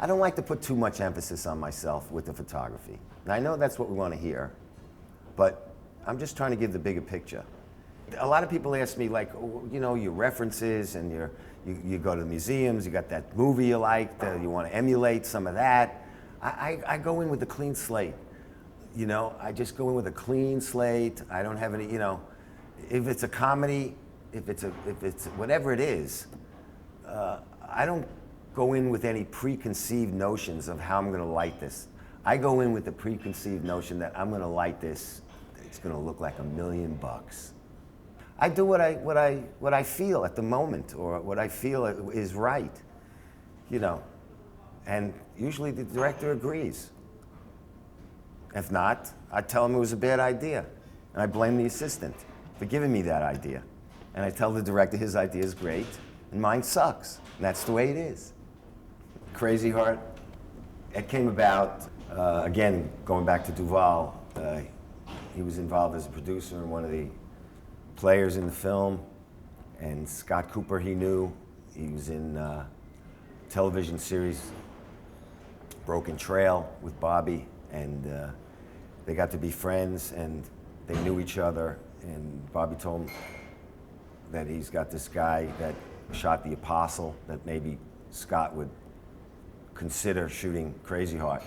I don't like to put too much emphasis on myself with the photography. And I know that's what we want to hear, but I'm just trying to give the bigger picture. A lot of people ask me, like, you know, your references and you go to the museums, you got that movie you like, you want to emulate some of that. I go in with a clean slate. You know, I just go in with a clean slate. I don't have any, you know, if it's a comedy, if it's whatever it is, I don't go in with any preconceived notions of how I'm going to light this. I go in with the preconceived notion that I'm going to light this. It's going to look like $1 million. I do what I feel at the moment, or what I feel is right, you know, and usually the director agrees. If not, I tell him it was a bad idea, and I blame the assistant for giving me that idea. And I tell the director his idea is great, and mine sucks, and that's the way it is. Crazy Heart, it came about, again, going back to Duvall, he was involved as a producer and one of the players in the film, and Scott Cooper he knew. He was in television series Broken Trail with Bobby, and they got to be friends, and they knew each other, and Bobby told him that he's got this guy that shot The Apostle that maybe Scott would consider shooting Crazy Heart.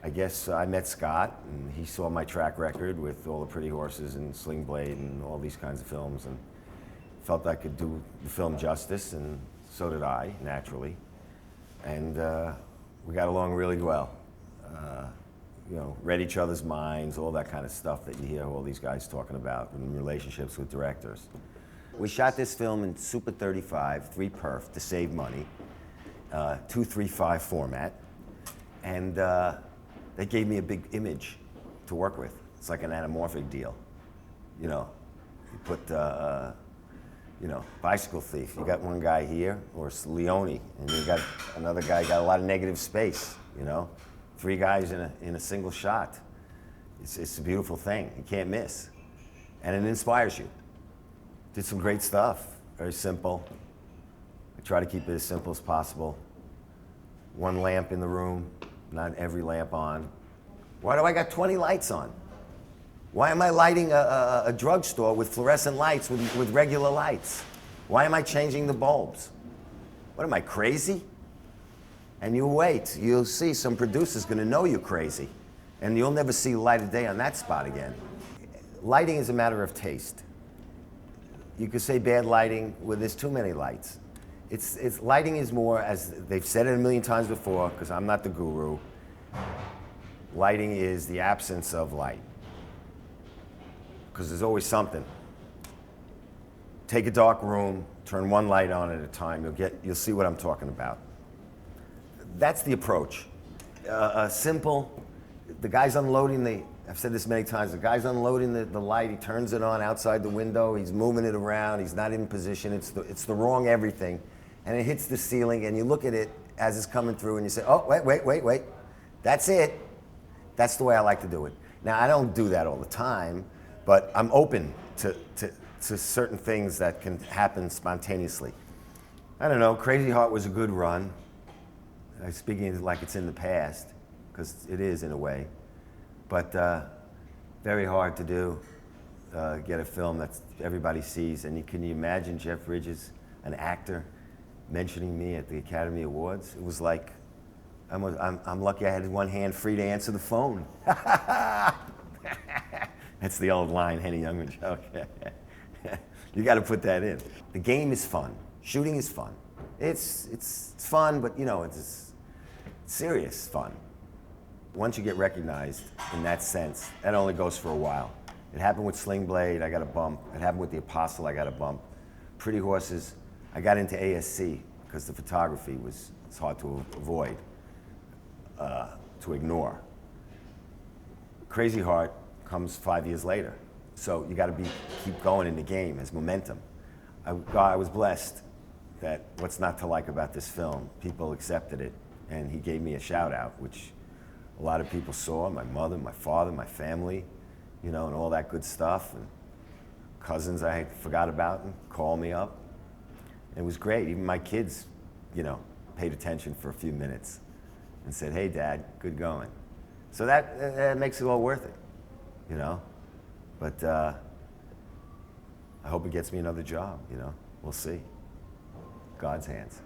I guess I met Scott, and he saw my track record with All the Pretty Horses and Sling Blade and all these kinds of films, and felt I could do the film justice, and so did I, naturally. And we got along really well. You know, read each other's minds, all that kind of stuff that you hear all these guys talking about in relationships with directors. We shot this film in Super 35, 3-perf to save money, 2:3:5 format, and they gave me a big image to work with. It's like an anamorphic deal. You know, you put, you know, bicycle thief. You got one guy here, or Leone, and you got another guy got a lot of negative space. You know, 3 guys in a single shot. It's a beautiful thing. You can't miss, and it inspires you. Did some great stuff. Very simple. I try to keep it as simple as possible. 1 lamp in the room, not every lamp on. Why do I got 20 lights on? Why am I lighting a drugstore with fluorescent lights with regular lights? Why am I changing the bulbs? What am I, crazy? And you wait, you'll see some producer's gonna know you're crazy, and you'll never see light of day on that spot again. Lighting is a matter of taste. You could say bad lighting, well, there's too many lights. Lighting is more, as they've said it a million times before, because I'm not the guru, lighting is the absence of light. Because there's always something. Take a dark room, turn 1 light on at a time, you'll see what I'm talking about. That's the approach. Simple, the guy's unloading I've said this many times, the guy's unloading the light, he turns it on outside the window, he's moving it around, he's not in position, it's the wrong everything. And it hits the ceiling, and you look at it as it's coming through, and you say, oh, wait, that's it. That's the way I like to do it. Now, I don't do that all the time, but I'm open to certain things that can happen spontaneously. I don't know, Crazy Heart was a good run. I'm speaking like it's in the past, because it is in a way. But very hard to do, get a film that everybody sees. And can you imagine Jeff Bridges, an actor, mentioning me at the Academy Awards? It was like, I'm lucky I had 1 hand free to answer the phone. That's the old line, Henny Youngman joke. You got to put that in. The game is fun. Shooting is fun. It's fun, but you know, it's serious fun. Once you get recognized in that sense, that only goes for a while. It happened with Sling Blade, I got a bump. It happened with The Apostle, I got a bump. Pretty Horses, I got into ASC because the photography it's hard to avoid, to ignore. Crazy Heart comes 5 years later. So you got to keep going in the game as momentum. I was blessed that what's not to like about this film, people accepted it, and he gave me a shout out, which a lot of people saw, my mother, my father, my family, you know, and all that good stuff. And cousins I forgot about and called me up. And it was great. Even my kids, you know, paid attention for a few minutes. and said, "Hey, Dad, good going." So that makes it all worth it, you know. But I hope it gets me another job, you know. We'll see. God's hands.